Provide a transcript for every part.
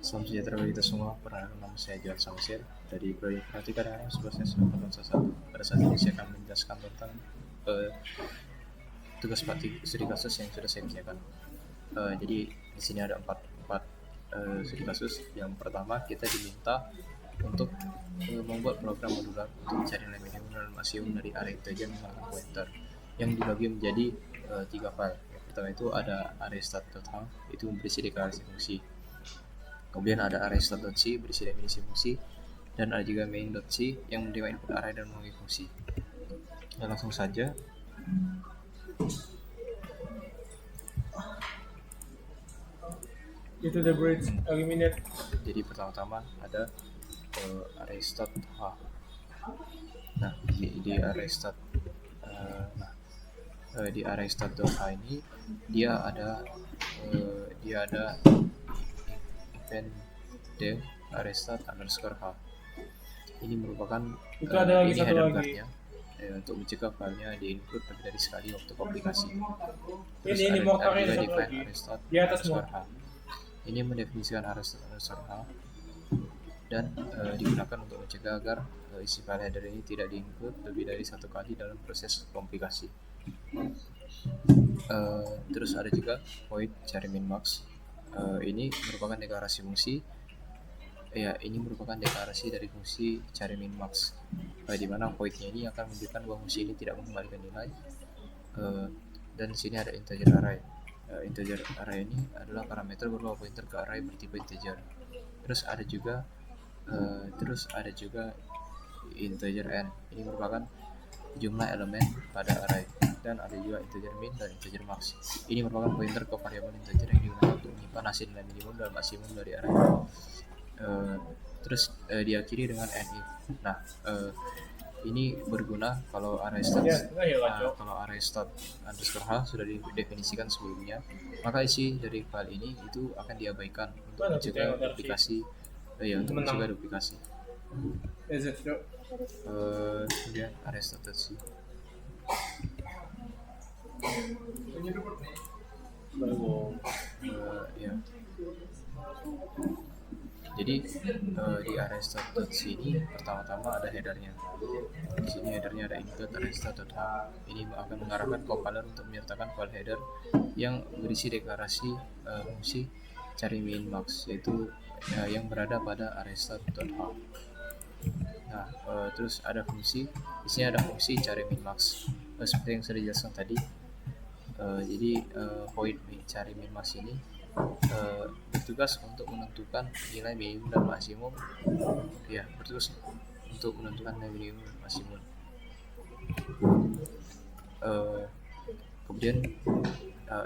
Salam sejahtera bagi kita semua. Perkenalkan, nama saya Johan Samsir dari Prodi Informatika dan 11 Pada saat ini saya akan menjelaskan tentang tugas praktik studi kasus yang sudah saya kerjakan. Jadi di sini ada empat studi kasus. Yang pertama, kita diminta untuk membuat program modular untuk mencari nilai minimum dan maksimum dari array integer menggunakan pointer yang dibagi menjadi 3 file. Yang pertama itu ada array start.h, itu berisi deklarasi fungsi. Kemudian ada array start.c berisi definisi fungsi, dan ada juga main.c yang menerima input array dan memanggil fungsi. Nah, langsung saja. Itu the bridge eliminate. Jadi pertama-tama ada array start h. Nah, di array start di array start.h ini dia ada event dev array start underscore h. Ini merupakan Itu ada lagi ini satu header lagi. guardnya untuk mencegah filenya diinput lebih dari sekali waktu komplikasi. Terus Ini ada motornya juga satu define lagi. array start Di atas underscore h. Ini mendefinisikan array start underscore h dan digunakan untuk mencegah agar isi file header ini tidak diinput lebih dari satu kali dalam proses komplikasi. Terus ada juga void cari min max. Ini merupakan deklarasi fungsi. Ini merupakan deklarasi dari fungsi cari min max, di mana voidnya ini akan menunjukkan bahwa fungsi ini tidak mengembalikan nilai. Dan di sini ada integer array. Integer array ini adalah parameter berupa pointer ke array bertipe integer. Terus ada juga integer n. Ini merupakan jumlah elemen pada array. Dan ada juga integer min dan integer max. Ini merupakan pointer ke variabel integer yang digunakan untuk menyimpan hasil nilai minimum dan maksimum dari array. Terus diakhiri dengan n-if. Nah, ini berguna kalau array start underscore h sudah didefinisikan sebelumnya, maka isi dari file ini itu akan diabaikan untuk mencegah duplikasi. Untuk mencegah duplikasi. Kemudian array start.c. Jadi di array start.c ini pertama-tama ada headernya. Di sini headernya ada include array start.h. Ini akan mengarahkan compiler untuk menyertakan file header yang berisi deklarasi fungsi cari min max, yaitu yang berada pada array start.h. Nah, terus ada fungsi. Di sini ada fungsi cari min max. Seperti yang sudah dijelaskan tadi. Jadi void cari min max ini bertugas untuk menentukan nilai minimum dan maksimum. Bertugas untuk menentukan nilai minimum dan maksimum. Kemudian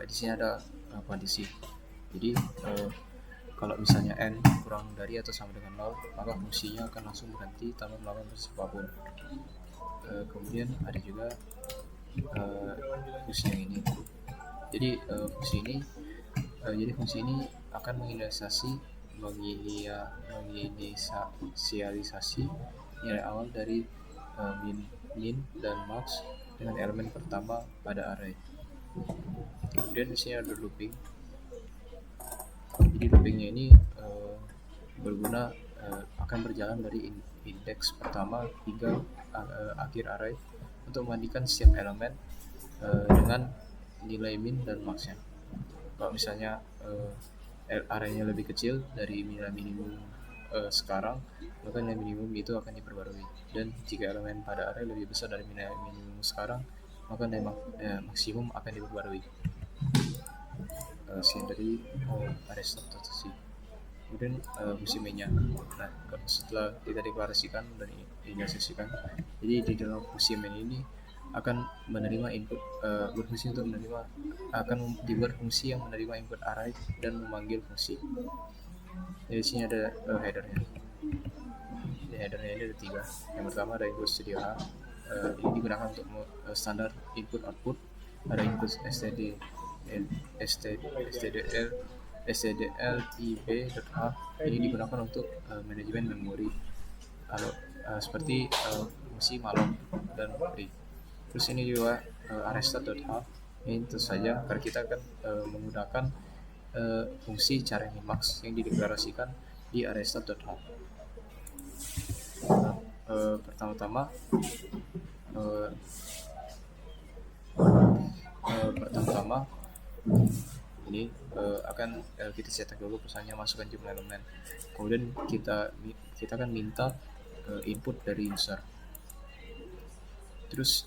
di sini ada kondisi. Jadi kalau misalnya n kurang dari atau sama dengan 0, maka fungsinya akan langsung berhenti tanpa melakukan proses apapun. Kemudian ada juga fungsi yang ini. Jadi fungsi ini akan menginisialisasi nilai awal dari min dan max dengan elemen pertama pada array. Kemudian di sini ada looping. Jadi loopingnya ini berguna akan berjalan dari indeks pertama hingga akhir array untuk memandikan setiap elemen dengan nilai min dan maxnya. Kalau misalnya arraynya lebih kecil dari nilai minimum sekarang, maka nilai minimum itu akan diperbarui. Dan jika elemen pada array lebih besar dari nilai minimum sekarang, maka nilai maksimum akan diperbarui. Sekian dari array start.c. Kemudian fungsi mainnya. Nah, setelah kita deklarasikan dan diasosiasikan, jadi di dalam fungsi main ini akan menerima input, berfungsi untuk menerima, akan dibuat fungsi yang menerima input array dan memanggil fungsi. Jadi di sini ada headernya. Headernya ini ada 3. Yang pertama ada input studio H. Ini digunakan untuk standar input output. Ada input stdlib.h. Ini digunakan untuk manajemen memori, seperti fungsi malloc dan free. Terus ini juga array start.h. Ini tentu saja karena kita akan menggunakan fungsi cari min max yang dideklarasikan di array_start.h. Nah, pertama-tama ini akan kita cetak dulu pesannya, masukkan jumlah elemen, kemudian kita akan minta input dari user. Terus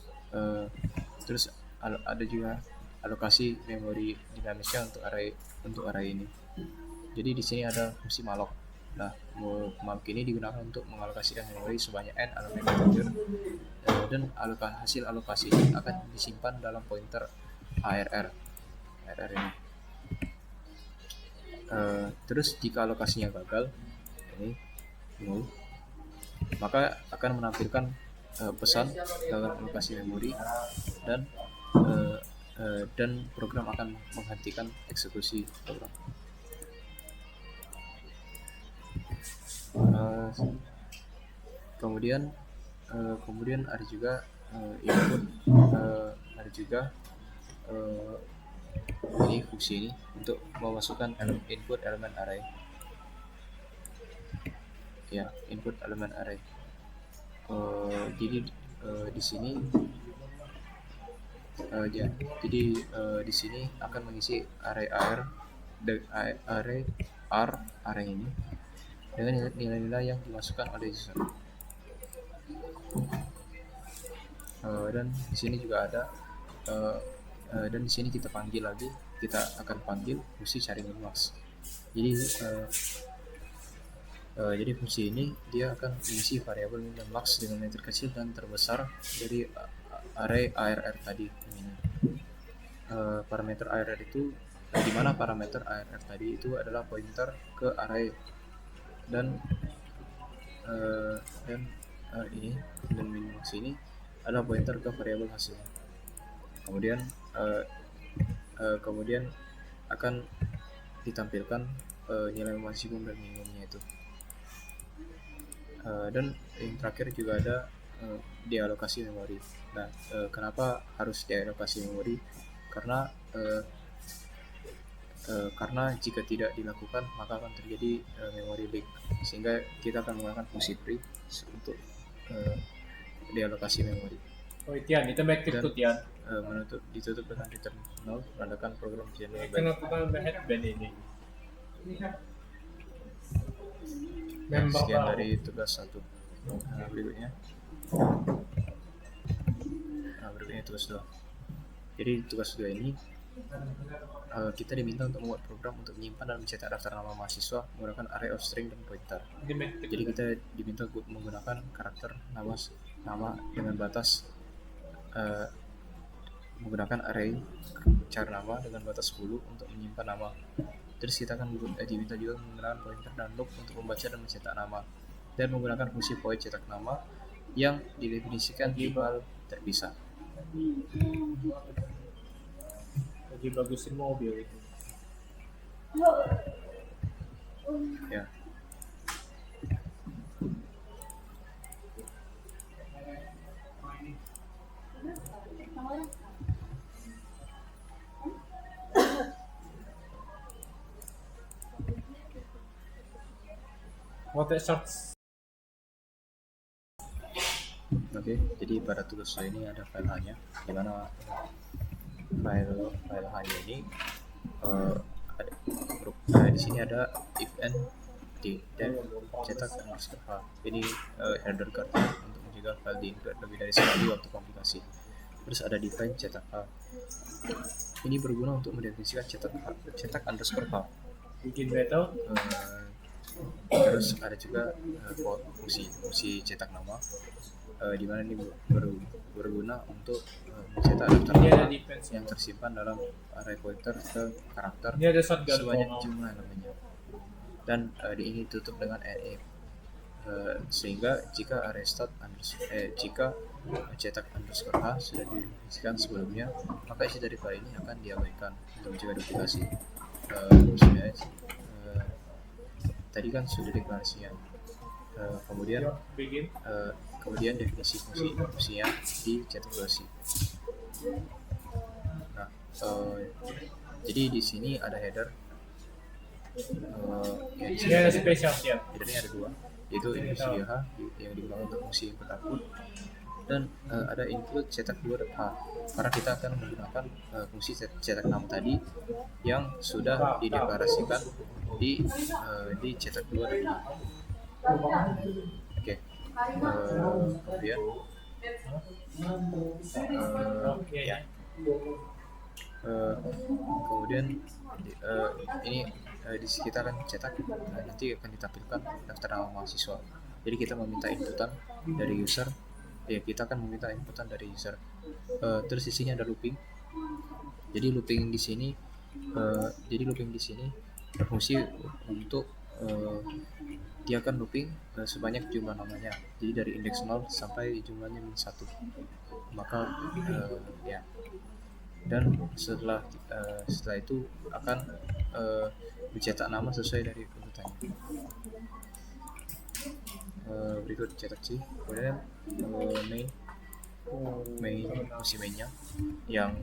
ada juga alokasi memori dinamisnya untuk array ini. Jadi di sini ada fungsi malloc. Nah, malloc ini digunakan untuk mengalokasikan memori sebanyak n elemen integer, dan hasil alokasi ini akan disimpan dalam pointer arr ini. Terus jika alokasinya gagal, ini maka akan menampilkan pesan gagal alokasi memori, dan program akan menghentikan eksekusi program. Kemudian ada juga input, ada juga ini fungsi ini untuk memasukkan input elemen array. Ya, input elemen array. Jadi di sini di sini akan mengisi array ini dengan nilai-nilai yang dimasukkan oleh user. Dan di sini juga ada dan di sini kita akan panggil fungsi cari min-max. Jadi fungsi ini dia akan mengisi variabel min dan max dengan yang terkecil dan terbesar dari array arr tadi. Parameter arr itu, di mana parameter arr tadi itu adalah pointer ke array, dan ini dan min-max ini adalah pointer ke variabel hasilnya. Kemudian akan ditampilkan nilai maksimum dan minimumnya itu. Dan yang terakhir juga ada dialokasi memori. Nah, kenapa harus dialokasi memori? Karena jika tidak dilakukan maka akan terjadi memory leak, sehingga kita akan menggunakan fungsi free untuk dialokasi memori. Oh, Tian, itu back to Tian. Ditutup dengan return null, menandakan program general. Kenapa kan headband ini? Sekian dari tugas 1. Berikutnya tugas 2. Jadi tugas 2 ini kita diminta untuk membuat program untuk menyimpan dan mencetak daftar nama mahasiswa menggunakan array of string dan pointer. Jadi kita diminta menggunakan karakter nama dengan batas menggunakan array char nama dengan batas 10 untuk menyimpan nama. Terus kita akan diminta juga menggunakan pointer dan loop untuk membaca dan mencetak nama, dan menggunakan fungsi void cetak nama yang didefinisikan di file terpisah. Lagi bagusin mobil itu. Ya. Water shots. Oke, jadi pada tugas saya ini ada file hanya, di mana file hanya ini di sini ada if and dan cetak dan masker. Ini header card untuk mencegah file di-include lebih dari sekali waktu kompilasi. Terus ada define cetak H. Ini berguna untuk mendefinisikan cetak underscore H. Bikin battle. Terus ada juga fungsi cetak nama, di mana ini berguna untuk mencetak daftar nama yang tersimpan dalam array pointer ke karakter sebanyak jumlah namanya. Dan ini tutup dengan NA, sehingga jika array start jika cetak underscore H sudah didefinisikan sebelumnya, maka isi dari file ini akan diabaikan untuk mencegah duplikasi. Tadi kan sudah deklarasinya. Kemudian definisi fungsinya di cetak durasi. Nah, jadi di sini ada header Ya di sini Dia ada tadi spesial siap. headernya ada dua, yaitu input studio H yang digunakan untuk fungsi input output, dan ada include cetak 2.h karena kita akan menggunakan fungsi cetak nama tadi yang sudah dideklarasikan di cetak 2.h. Oke. Kemudian Oke. ya kemudian ini di kita akan cetak, nanti akan ditampilkan daftar nama mahasiswa. Jadi kita meminta inputan dari user, ya kita akan meminta inputan dari user. Terus isinya ada looping. Jadi looping di sini berfungsi untuk dia akan looping sebanyak jumlah namanya. Jadi dari indeks 0 sampai jumlahnya -1. Maka ya. Dan setelah itu akan dicetak nama sesuai dari urutannya. Berikut cetak C, kemudian main fungsi mainnya yang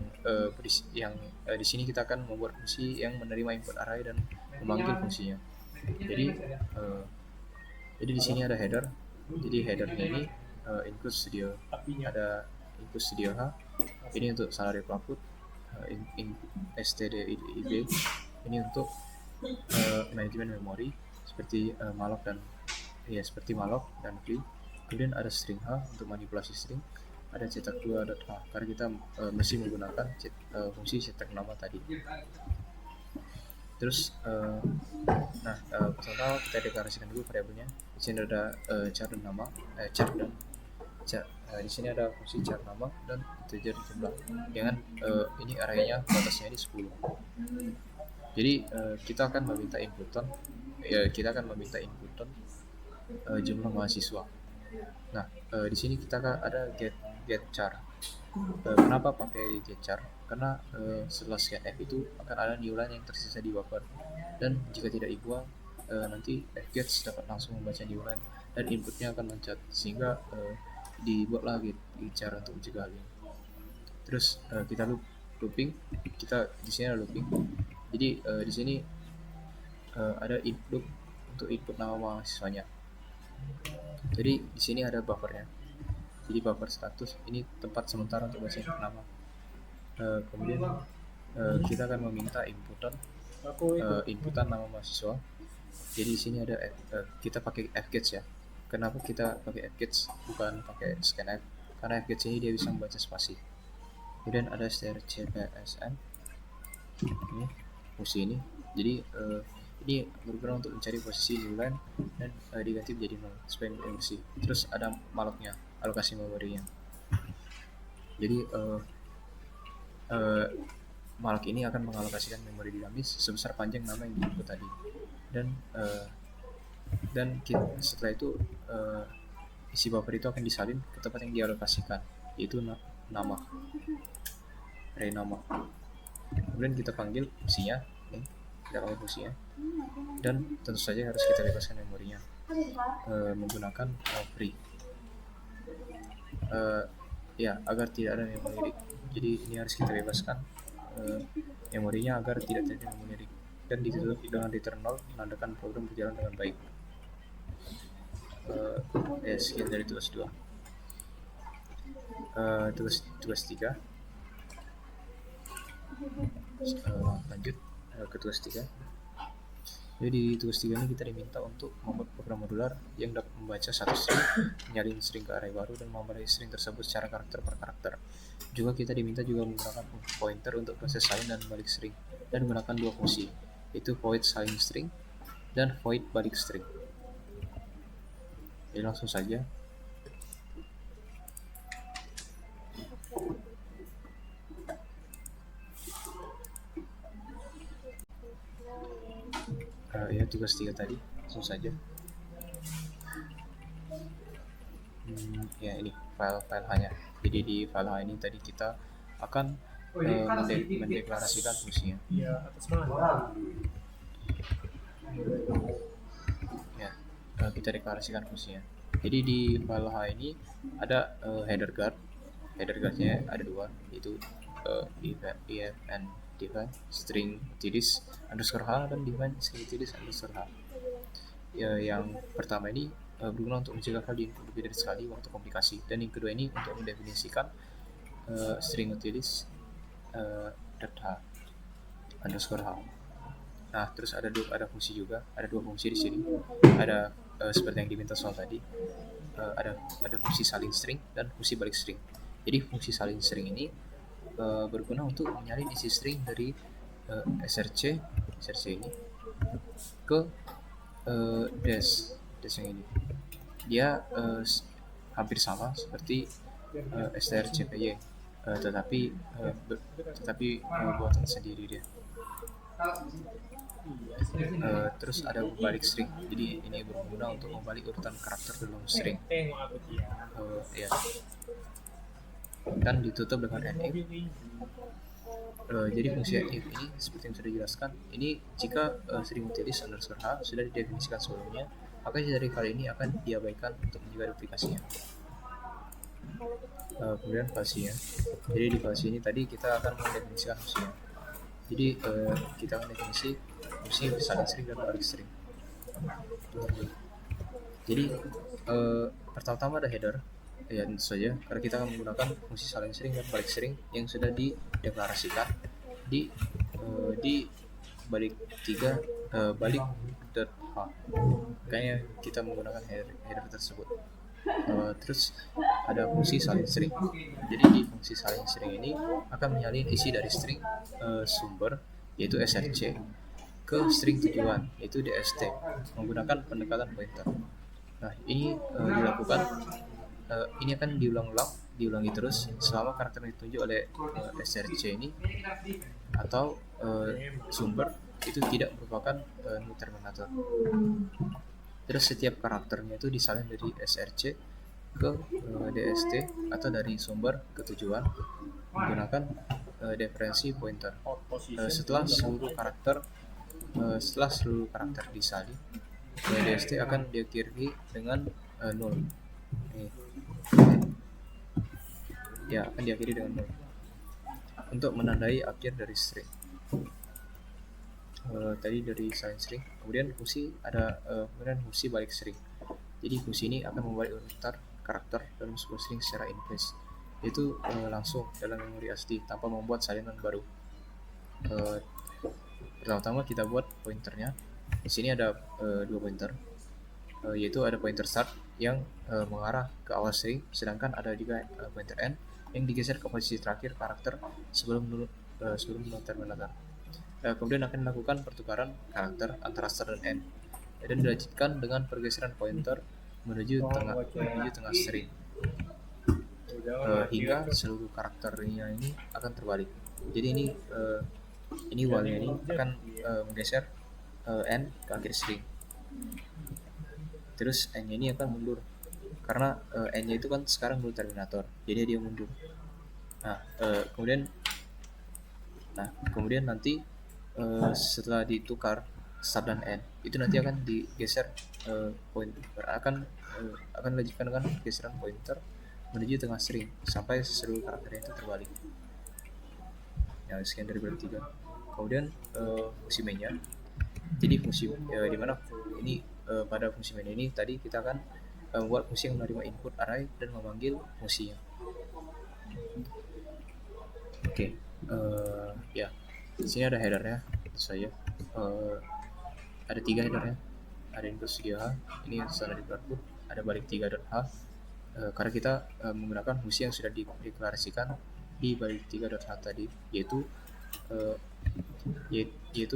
di sini kita akan membuat fungsi yang menerima input array dan memanggil fungsinya. Jadi di sini ada header. Jadi headernya ini include studio, ada include studio H. Ini untuk salary output, stdib ini untuk manajemen memori seperti malloc dan free. Kemudian ada string H untuk manipulasi string, ada cetak 2.h karena kita mesti menggunakan fungsi cetak nama tadi. Terus pertama kita deklarasikan dulu variabelnya. Di sini ada char dan nama, di sini ada fungsi char nama dan integer jumlah dengan ini arraynya batasnya ini 10. Jadi kita akan meminta inputan jumlah mahasiswa. Nah, di sini kita ada get char. Kenapa pakai get char? Karena setelah scanf itu akan ada new line yang tersisa di buffer, dan jika tidak dibuang nanti fgets dapat langsung membaca new line dan inputnya akan loncat, sehingga dibuat lagi char untuk mencegah hal ini. Terus kita looping. Kita di sini ada looping. Jadi di sini ada loop untuk input nama mahasiswanya. Jadi di sini ada buffernya. Jadi buffer status ini tempat sementara untuk baca nama. Kemudian kita akan meminta inputan nama mahasiswa. Jadi di sini ada kita pakai fgets ya. Kenapa kita pakai fgets bukan pakai scanf? Karena fgets ini dia bisa membaca spasi. Kemudian ada strcpsn ini fungsi ini. Jadi ini berguna untuk mencari posisi new line dan diganti menjadi 0 supaya bersih. Terus ada mallocnya, alokasi memorinya. Jadi malloc ini akan mengalokasikan memori dinamis sebesar panjang nama yang diinput tadi. Dan setelah itu isi buffer itu akan disalin ke tempat yang dialokasikan, yaitu nama, array nama. Kemudian kita panggil fungsinya, dan tentu saja harus kita bebaskan memorinya menggunakan free. Ya, agar tidak ada memori leak. Jadi ini harus kita bebaskan memorinya agar tidak terjadi memori leak, dan ditutup dengan return 0 menandakan program berjalan dengan baik. Sekian dari tugas 2. Tugas 3. Lanjut ke tugas 3. Jadi di tugas 3 ini kita diminta untuk membuat program modular yang dapat membaca satu string, menyalin string ke array baru, dan membaca string tersebut secara karakter per karakter. Juga kita diminta menggunakan pointer untuk proses salin dan balik string, dan menggunakan dua fungsi, yaitu void salin string dan void balik string. Jadi langsung saja. Ya, tugas 3 tadi langsung saja. Ya, ini file hanya. Jadi di file H ini tadi kita akan mendeklarasikan fungsinya. Ya, atas mana? Ya, kita deklarasikan fungsinya. Jadi di file H ini ada header guard. Header guardnya ada dua, yaitu if and define string utilities underscore h dan define string utilities underscore h. Ya, yang pertama ini berguna untuk mencegah hal di input lebih dari sekali waktu komunikasi, dan yang kedua ini untuk mendefinisikan string utilities dot h underscore h. Nah, terus ada fungsi juga, ada dua fungsi di sini. Ada seperti yang diminta soal tadi, ada fungsi salin string dan fungsi balik string. Jadi fungsi salin string ini berguna untuk menyalin isi string dari src ini ke dash yang ini. Dia hampir sama seperti strcpy, tetapi buatan sendiri dia. Terus ada balik string. Jadi ini berguna untuk membalik urutan karakter dalam string. Ya. Dan ditutup dengan if. Jadi fungsi if ini seperti yang sudah dijelaskan, ini jika string utilities underscore h sudah didefinisikan sebelumnya, maka dari kali ini akan diabaikan untuk mencegah duplikasinya. Kemudian fungsinya. Jadi di fungsi ini tadi kita akan mendefinisikan fungsinya. Jadi kita akan definisi fungsi salin string dan balik string. Jadi pertama-tama ada header, ya tentu saja karena kita akan menggunakan fungsi salin string dan balik string yang sudah dideklarasikan di balik 3 balik dot h. Kayaknya kita menggunakan header tersebut. Terus ada fungsi salin string. Jadi di fungsi salin string ini akan menyalin isi dari string sumber yaitu src ke string tujuan yaitu dst menggunakan pendekatan pointer. Nah, ini dilakukan ini akan diulangi terus selama karakter yang ditunjuk oleh src ini atau sumber itu tidak merupakan new terminator. Terus setiap karakternya itu disalin dari src ke dst atau dari sumber ke tujuan menggunakan deferensi pointer. Setelah seluruh karakter disalin, dst akan diakhiri dengan null. Ya, akan diakhiri dengan null untuk menandai akhir dari string. Tadi dari salin string. Kemudian fungsi fungsi balik string. Jadi fungsi ini akan membalik urutan karakter dalam sebuah string secara in-place, yaitu langsung dalam memori asli tanpa membuat salinan baru. Pertama-tama kita buat pointernya. Di sini ada 2 pointer, yaitu ada pointer start yang mengarah ke awal string, sedangkan ada juga pointer end yang digeser ke posisi terakhir karakter sebelum terminator. Kemudian akan dilakukan pertukaran karakter antara start dan end, dan dilanjutkan dengan pergeseran pointer menuju tengah string hingga seluruh karakternya ini akan terbalik. Jadi ini while-nya ini akan menggeser n ke akhir string. Terus n-nya ini akan mundur karena n-nya itu kan sekarang belum terminator, jadi dia mundur. Kemudian nanti setelah ditukar start dan end itu nanti akan digeser akan dilanjutkan dengan geseran pointer menuju tengah string sampai seluruh karakternya itu terbalik. Ya, sekian dari bab 3. Kemudian fungsi mainnya. Jadi fungsi di mana ini pada fungsi main ini tadi kita akan membuat fungsi yang menerima input array dan memanggil fungsinya. Oke. Ya. Di sini ada headernya, tentu saja. Ada 3 headernya. Ada input segi h, ini yang standar di output. Ada balik 3.h. Karena kita menggunakan fungsi yang sudah dideklarasikan di balik 3.h tadi, yaitu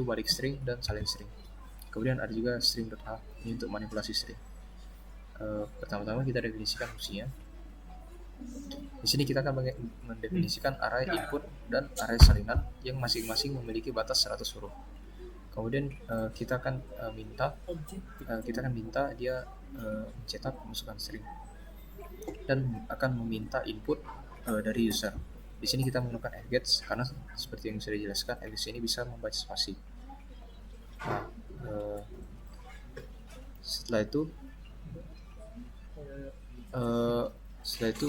balik string dan salin string. Kemudian ada juga string.h, ini untuk manipulasi string. Pertama-tama kita definisikan fungsinya. Di sini kita akan mendefinisikan array input dan array salinan yang masing-masing memiliki batas 100 huruf. Kemudian kita akan minta dia mencetak masukkan string dan akan meminta input dari user. Di sini kita menggunakan fgets karena seperti yang sudah dijelaskan, fgets ini bisa membaca spasi. Setelah itu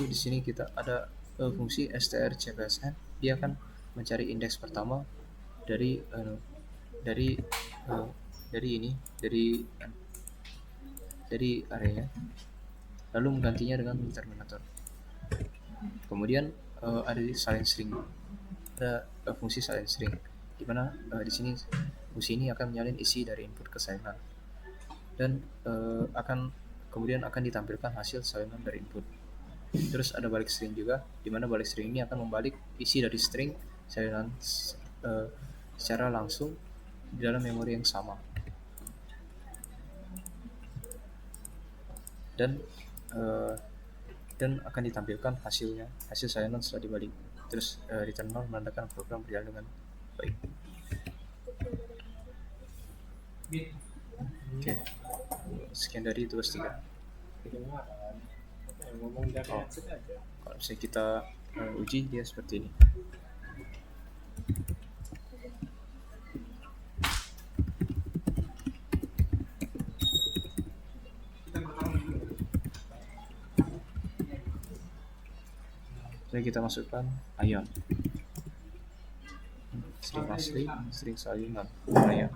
di sini kita ada fungsi strcpsn. Dia akan mencari indeks pertama dari dari uh, dari ini dari arenya, lalu menggantinya dengan terminator. Kemudian ada silent string, ada fungsi silent string, di mana di sini fungsi ini akan menyalin isi dari input ke salinan, dan kemudian akan ditampilkan hasil salinan dari input. Terus ada balik string juga, di mana balik string ini akan membalik isi dari string salinan secara langsung di dalam memori yang sama. Dan akan ditampilkan hasil salinan setelah dibalik. Terus return null menandakan program berjalan dengan baik. Oke. Sekian dari tugas 3. Ngomong dari aja. Kalau misalnya kita uji, dia seperti ini. Jadi kita masukkan ion, string asli, string salinan, ya.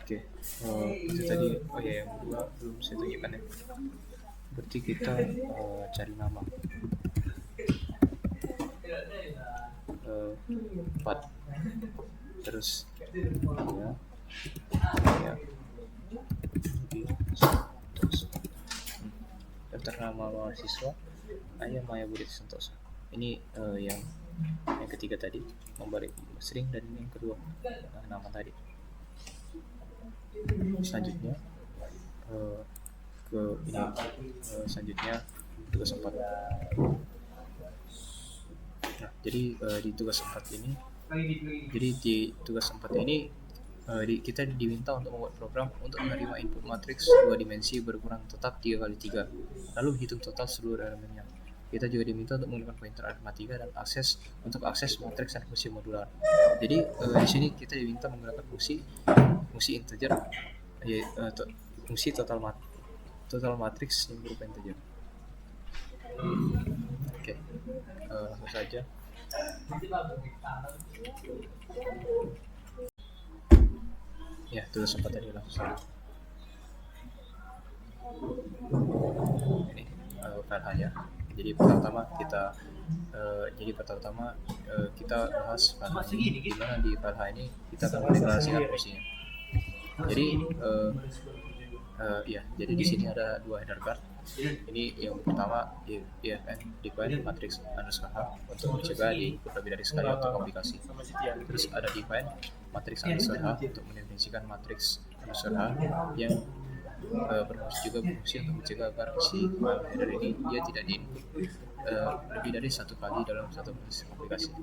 Oke, itu tadi. Oh ya, yang kedua belum saya tunjukkan ya. Berarti kita cari nama. 4. Terus ya. Terus daftar nama mahasiswa Ayah Maya Budi Santosa. Ini yang ketiga tadi, membalik string, dan ini yang kedua nama tadi. Selanjutnya selanjutnya tugas 4. Nah, jadi di tugas 4 ini kita diminta untuk membuat program untuk menerima input matriks 2 dimensi berukuran tetap 3x3, lalu hitung total seluruh elemennya. Kita juga diminta untuk menggunakan pointer aritmatika dan akses matriks dan fungsi modular. Jadi di sini kita diminta menggunakan fungsi integer, fungsi total matriks yang berupa integer. Oke, langsung saja. Ya, tugas 4 tadi langsung saja. Ini file hanya. Jadi pertama kita bahas file ini, di mana di file ini kita akan mendeklarasikan fungsinya. Jadi jadi di sini ada 2 header card. Ini yang pertama, define matrix underscore h untuk mencegah di input lebih dari sekali atau komplikasi. Terus ada define matrix underscore h untuk mendefinisikan matrix underscore h yang berfungsi untuk mencegah agar si file header ini dia tidak di-input lebih dari satu kali dalam satu proses komplikasi.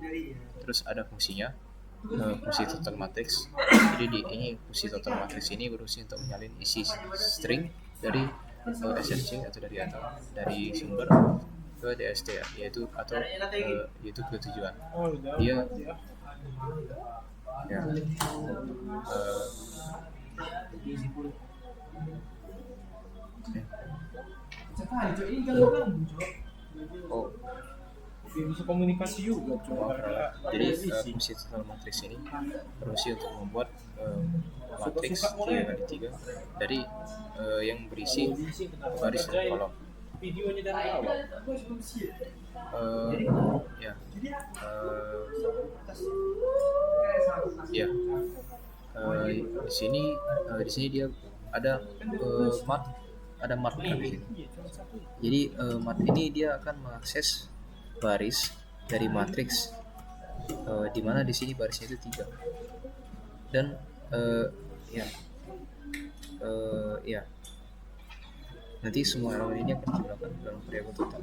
Terus ada fungsinya, fungsi total matrix. Jadi ini fungsi total matrix ini berfungsi untuk menyalin isi string dari SRC atau dari sumber ke DST, yaitu ke tujuan. Dia bisa komunikasi juga. Jadi fungsi total matrix ini berfungsi untuk membuat matriks 3x3 dari yang berisi baris dan kolom. Videonya dari awal. Di sini dia ada mat kan di sini. Jadi mat ini dia akan mengakses baris dari matriks, di mana di sini barisnya itu 3, dan nanti semua elemen ini akan digunakan dalam variabel total.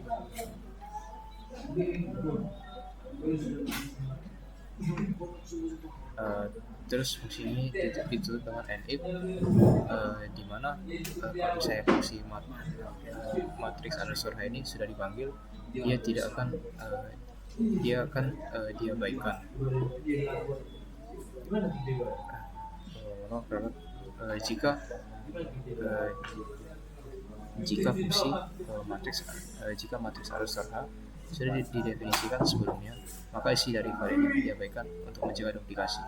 Terus fungsi ini ditutup dengan nif, di mana kalau misalnya fungsi matriks underscore ini sudah dipanggil, dia tidak akan diabaikan. jika fungsi jika matriks Arustor H sudah didefinisikan sebelumnya, maka isi dari varian ini diabaikan untuk mencegah duplikasi.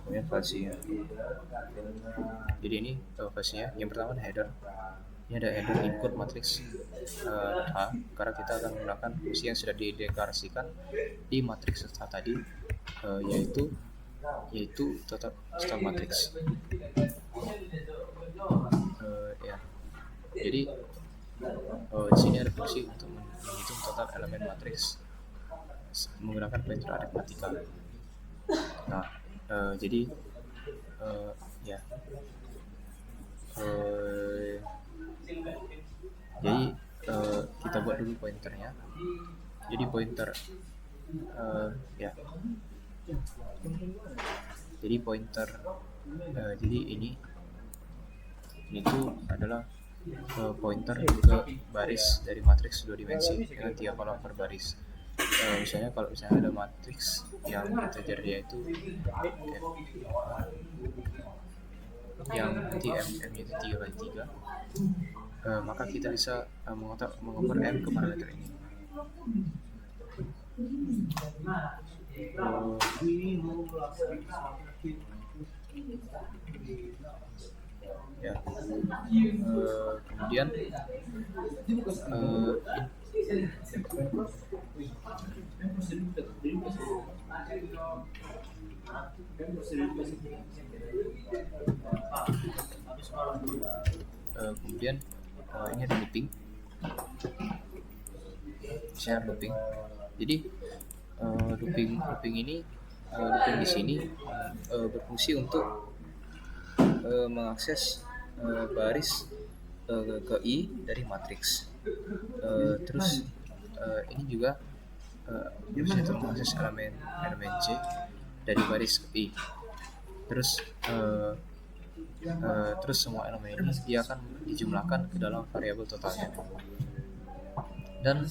Kemudian fungsinya. Jadi ini fungsinya. Yang pertama header. Ini ada header input matriks H, karena kita akan menggunakan fungsi yang sudah dideklarasikan di matriks H tadi, yaitu total matriks. Ya. Jadi di sini ada fungsi untuk menghitung total elemen matriks menggunakan pointer aritmatika. Nah, jadi ya. Jadi kita buat dulu pointernya. Jadi pointer ya. Jadi pointer jadi ini tuh adalah pointer ke baris dari matriks 2 dimensi dengan 3 kolom per baris. Misalnya kalau ada matriks yang integernya itu yang nanti M itu 3x3, maka kita bisa mengoper M ke parameter ini. Ya. Kemudian kemudian ini ada looping. Share looping. Jadi looping ini looping di sini berfungsi untuk mengakses baris ke I dari matriks. Terus ini juga bisa untuk mengakses elemen J dari baris ke I. Terus semua elemen ini dia akan dijumlahkan ke dalam variabel totalnya. Dan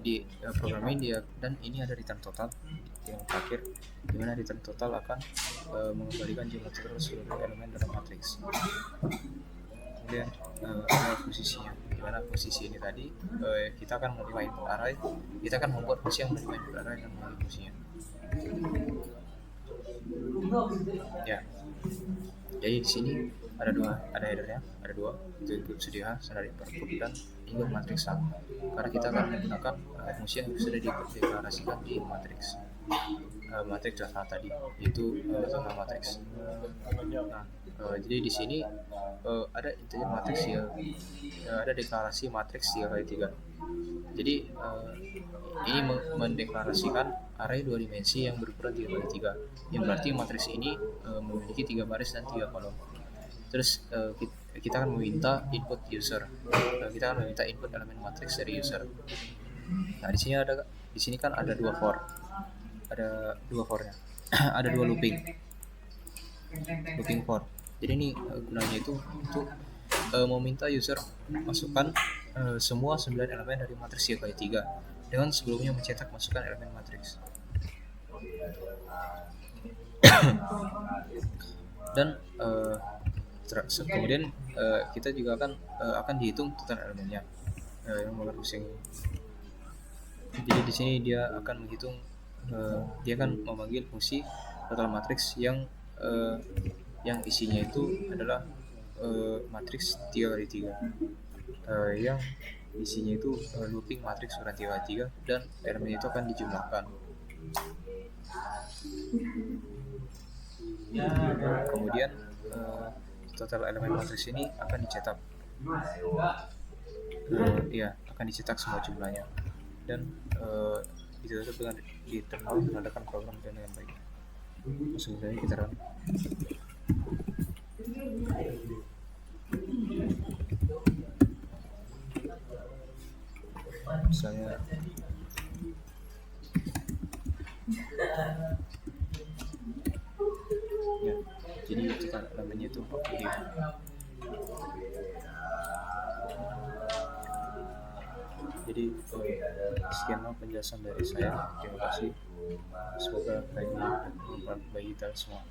di program ini ini ada return total yang terakhir, di mana return total akan mengembalikan jumlah total seluruh elemen dalam matriks. Kemudian ada posisinya, di mana posisi ini tadi kita akan menerima input array, kita akan membuat fungsi yang menerima input array dan mengambil fungsinya. Ya. Jadi di sini ada headernya, ada dua, itu input sedia, standar input dan input matriks A. Karena kita akan menggunakan fungsi yang sudah dideklarasikan di matriks data tadi, yaitu total matriks. Nah, jadi di sini ada integer matriks ya, ada deklarasi matriks 3x3. Jadi ini mendeklarasikan array 2 dimensi yang berukuran 3x3, yang berarti matriks ini memiliki 3 baris dan 3 kolom. Terus kita akan meminta input user. Kita akan meminta input elemen matriks dari user. Nah, di sini kan ada dua for. Ada dua for-nya. Ada dua looping for. Jadi ini gunanya itu untuk meminta user masukkan semua 9 elemen dari matriks 3x3 dengan sebelumnya mencetak masukan elemen matriks. Dan kemudian kita juga akan dihitung total elemennya yang pusing. Jadi di sini dia akan menghitung, dia akan memanggil fungsi total matriks yang isinya itu adalah matriks 3x3, yang isinya itu looping matriks ukuran 3x3 dan elemen itu akan dijumlahkan. Kemudian total elemen matriks ini akan dicetak, akan dicetak semua jumlahnya, dan ditutup dengan di terminal menandakan program dengan baik. Langsung saja kita run. Misalnya ya, jadi kita namanya itu begini. Jadi sekian penjelasan dari saya. Terima kasih. Semoga ini bermanfaat bagi kita semua.